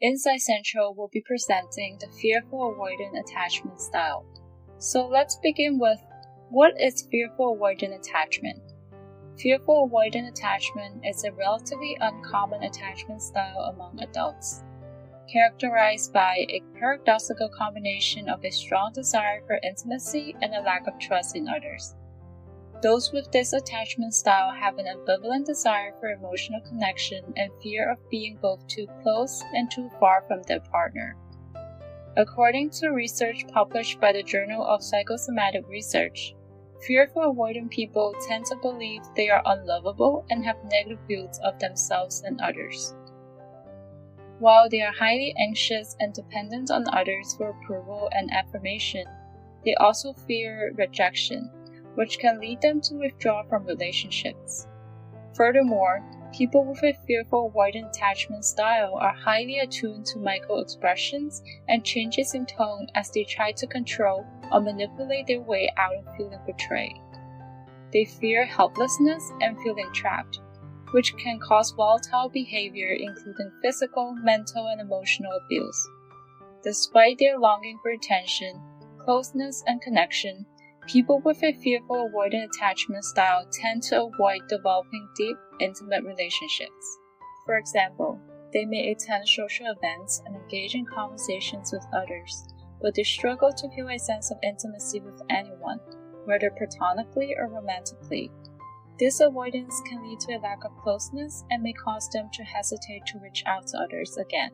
Inside Central will be presenting the Fearful-Avoidant attachment style. So let's begin with, what is Fearful-Avoidant attachment? Fearful-Avoidant attachment is a relatively uncommon attachment style among adults, characterized by a paradoxical combination of a strong desire for intimacy and a lack of trust in others. Those with this attachment style have an ambivalent desire for emotional connection and fear of being both too close and too far from their partner. According to research published by the Journal of Psychosomatic Research, fearful-avoidant people tend to believe they are unlovable and have negative views of themselves and others. While they are highly anxious and dependent on others for approval and affirmation, they also fear rejection, which can lead them to withdraw from relationships. Furthermore, people with a fearful-avoidant attachment style are highly attuned to microexpressions and changes in tone as they try to control or manipulate their way out of feeling betrayed. They fear helplessness and feeling trapped, which can cause volatile behavior including physical, mental, and emotional abuse. Despite their longing for attention, closeness, and connection, people with a fearful-avoidant attachment style tend to avoid developing deep, intimate relationships. For example, they may attend social events and engage in conversations with others, but they struggle to feel a sense of intimacy with anyone, whether platonically or romantically. This avoidance can lead to a lack of closeness and may cause them to hesitate to reach out to others again.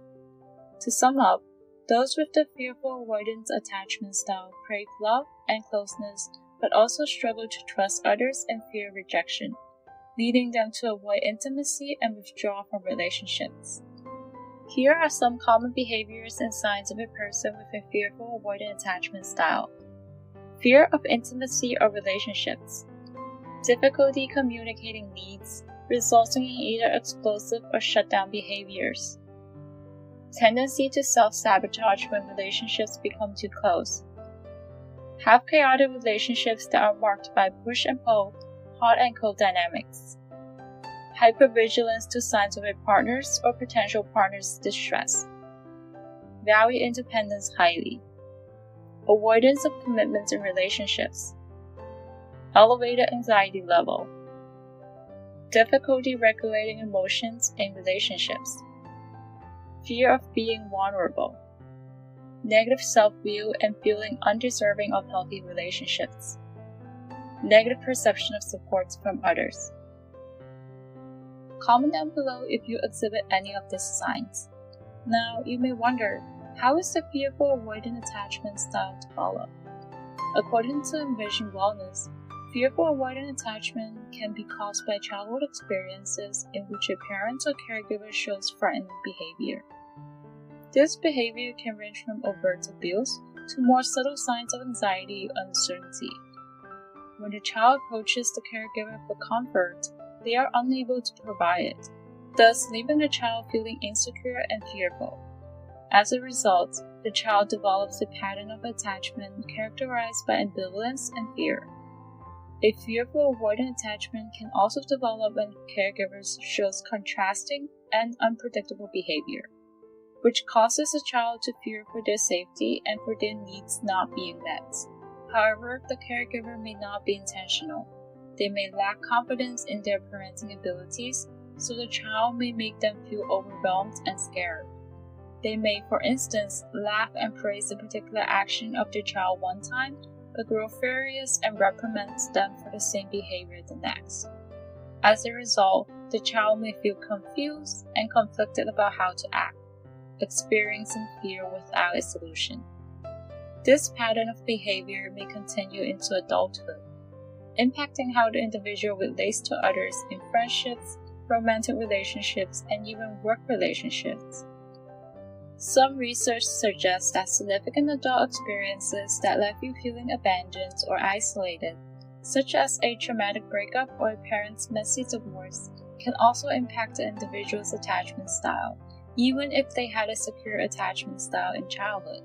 To sum up, those with the fearful-avoidant attachment style crave love and closeness, but also struggle to trust others and fear rejection, leading them to avoid intimacy and withdraw from relationships. Here are some common behaviors and signs of a person with a fearful-avoidant attachment style. Fear of intimacy or relationships. Difficulty communicating needs, resulting in either explosive or shutdown behaviors. Tendency to self-sabotage when relationships become too close. Have chaotic relationships that are marked by push and pull, hot and cold dynamics. Hypervigilance to signs of a partner's or potential partner's distress. Value independence highly. Avoidance of commitments in relationships. Elevated anxiety level. Difficulty regulating emotions in relationships. Fear of being vulnerable. Negative self-view and feeling undeserving of healthy relationships. Negative perception of support from others. Comment down below if you exhibit any of these signs. Now, you may wonder, how is the fearful-avoidant attachment style developed? According to Envision Wellness, fearful-avoidant attachment can be caused by childhood experiences in which a parent or caregiver shows threatening behavior. This behavior can range from overt abuse to more subtle signs of anxiety or uncertainty. When the child approaches the caregiver for comfort, they are unable to provide it, thus leaving the child feeling insecure and fearful. As a result, the child develops a pattern of attachment characterized by ambivalence and fear. A fearful-avoidant attachment can also develop when caregivers shows contrasting and unpredictable behavior, which causes the child to fear for their safety and for their needs not being met. However, the caregiver may not be intentional. They may lack confidence in their parenting abilities, so the child may make them feel overwhelmed and scared. They may, for instance, laugh and praise a particular action of their child one time, but grow furious and reprimands them for the same behavior the next. As a result, the child may feel confused and conflicted about how to act, experiencing fear without a solution. This pattern of behavior may continue into adulthood, impacting how the individual relates to others in friendships, romantic relationships, and even work relationships. Some research suggests that significant adult experiences that left you feeling abandoned or isolated, such as a traumatic breakup or a parent's messy divorce, can also impact the individual's attachment style, even if they had a secure attachment style in childhood.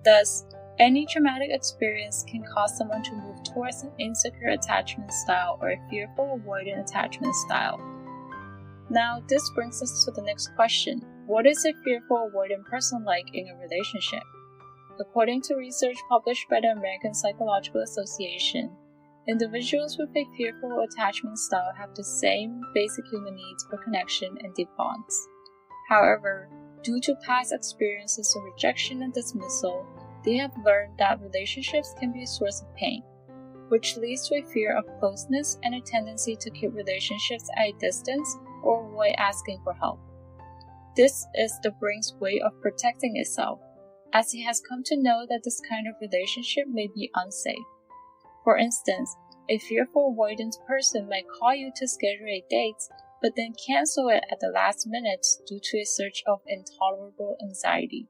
Thus, any traumatic experience can cause someone to move towards an insecure attachment style or a fearful avoidant attachment style. Now, this brings us to the next question. What is a fearful avoidant person like in a relationship? According to research published by the American Psychological Association, individuals with a fearful attachment style have the same basic human needs for connection and deep bonds. However, due to past experiences of rejection and dismissal, they have learned that relationships can be a source of pain, which leads to a fear of closeness and a tendency to keep relationships at a distance or avoid asking for help. This is the brain's way of protecting itself, as it has come to know that this kind of relationship may be unsafe. For instance, a fearful avoidant person might call you to schedule a date, but then cancel it at the last minute due to a surge of intolerable anxiety.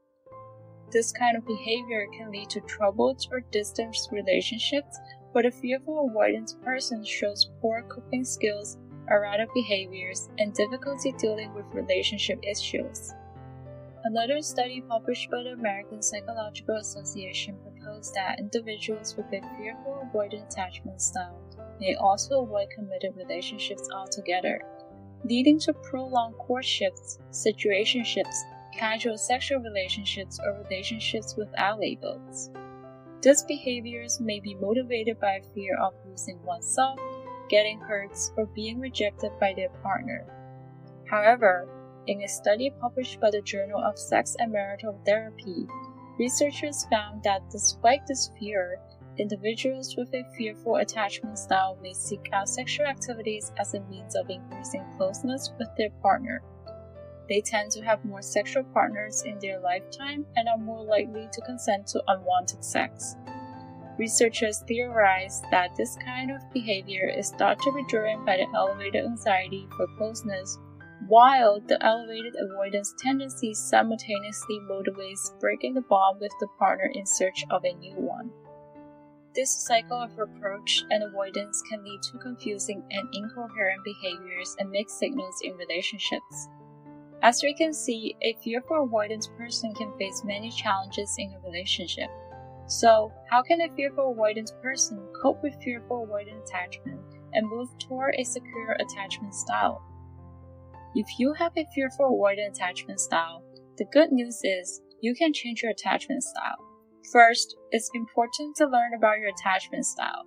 This kind of behavior can lead to troubled or distant relationships, where the fearful avoidant person shows poor coping skills, erratic behaviors, and difficulty dealing with relationship issues. Another study published by the American Psychological Association proposed that individuals with a fearful avoidant attachment style may also avoid committed relationships altogether, leading to prolonged courtships, situationships, casual sexual relationships, or relationships without labels. These behaviors may be motivated by a fear of losing oneself, getting hurt, or being rejected by their partner. However, in a study published by the Journal of Sex and Marital Therapy, researchers found that despite this fear, individuals with a fearful attachment style may seek out sexual activities as a means of increasing closeness with their partner. They tend to have more sexual partners in their lifetime and are more likely to consent to unwanted sex. Researchers theorize that this kind of behavior is thought to be driven by the elevated anxiety for closeness, while the elevated avoidance tendency simultaneously motivates breaking the bond with the partner in search of a new one. This cycle of approach and avoidance can lead to confusing and incoherent behaviors and mixed signals in relationships. As we can see, a fearful avoidance person can face many challenges in a relationship. So, how can a fearful avoidance person cope with fearful avoidant attachment and move toward a secure attachment style? If you have a fearful avoidant attachment style, the good news is you can change your attachment style. First, it's important to learn about your attachment style,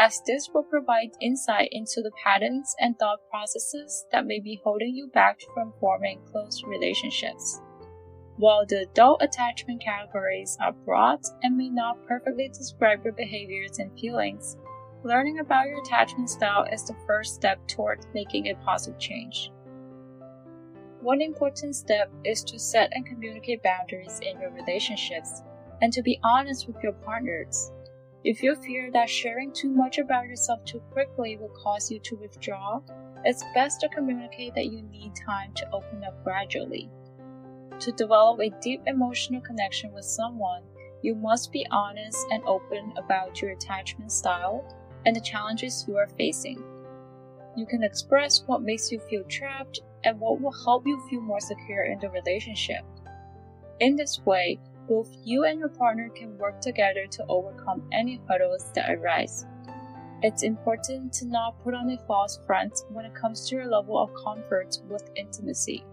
as this will provide insight into the patterns and thought processes that may be holding you back from forming close relationships. While the adult attachment categories are broad and may not perfectly describe your behaviors and feelings, learning about your attachment style is the first step toward making a positive change. One important step is to set and communicate boundaries in your relationships and to be honest with your partners. If you fear that sharing too much about yourself too quickly will cause you to withdraw, it's best to communicate that you need time to open up gradually. To develop a deep emotional connection with someone, you must be honest and open about your attachment style and the challenges you are facing. You can express what makes you feel trapped and what will help you feel more secure in the relationship. In this way, both you and your partner can work together to overcome any hurdles that arise. It's important to not put on a false front when it comes to your level of comfort with intimacy.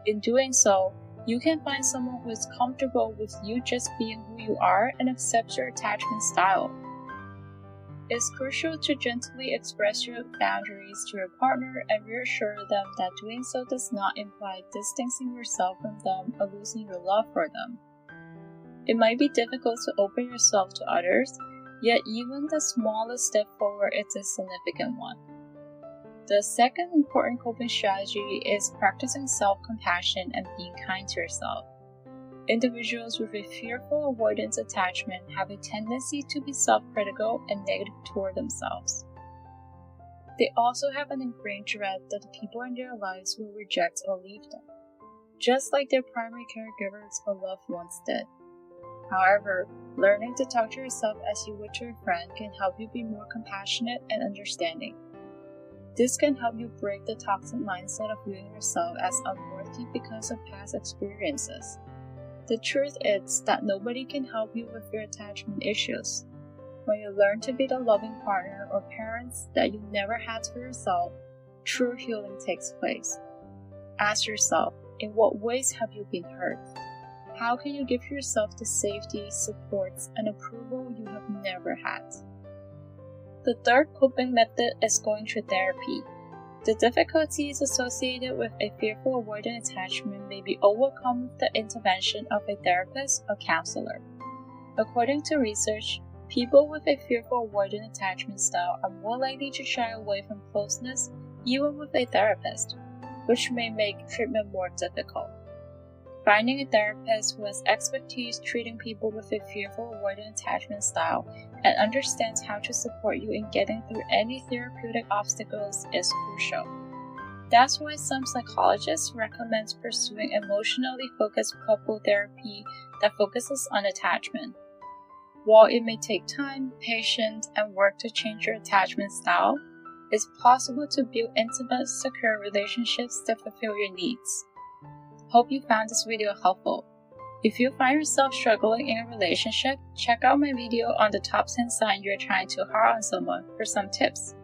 In doing so, you can find someone who is comfortable with you just being who you are and accepts your attachment style. It's crucial to gently express your boundaries to your partner and reassure them that doing so does not imply distancing yourself from them or losing your love for them. It might be difficult to open yourself to others, yet even the smallest step forward is a significant one. The second important coping strategy is practicing self-compassion and being kind to yourself. Individuals with a fearful avoidance attachment have a tendency to be self-critical and negative toward themselves. They also have an ingrained dread that the people in their lives will reject or leave them, just like their primary caregivers or loved ones did. However, learning to talk to yourself as you would to a friend can help you be more compassionate and understanding. This can help you break the toxic mindset of viewing yourself as unworthy because of past experiences. The truth is that nobody can help you with your attachment issues. When you learn to be the loving partner or parents that you never had for yourself, true healing takes place. Ask yourself, In what ways have you been hurt? How can you give yourself the safety, supports, and approval you have never had? The third coping method is going through therapy. The difficulties associated with a fearful avoidant attachment may be overcome with the intervention of a therapist or counselor. According to research, people with a fearful avoidant attachment style are more likely to shy away from closeness even with a therapist, which may make treatment more difficult. Finding a therapist who has expertise treating people with a fearful avoidant attachment style and understands how to support you in getting through any therapeutic obstacles is crucial. That's why some psychologists recommend pursuing emotionally focused couple therapy that focuses on attachment. While it may take time, patience, and work to change your attachment style, it's possible to build intimate, secure relationships that fulfill your needs. Hope you found this video helpful. If you find yourself struggling in a relationship, check out my video on the top 10 signs you're trying too hard on someone for some tips.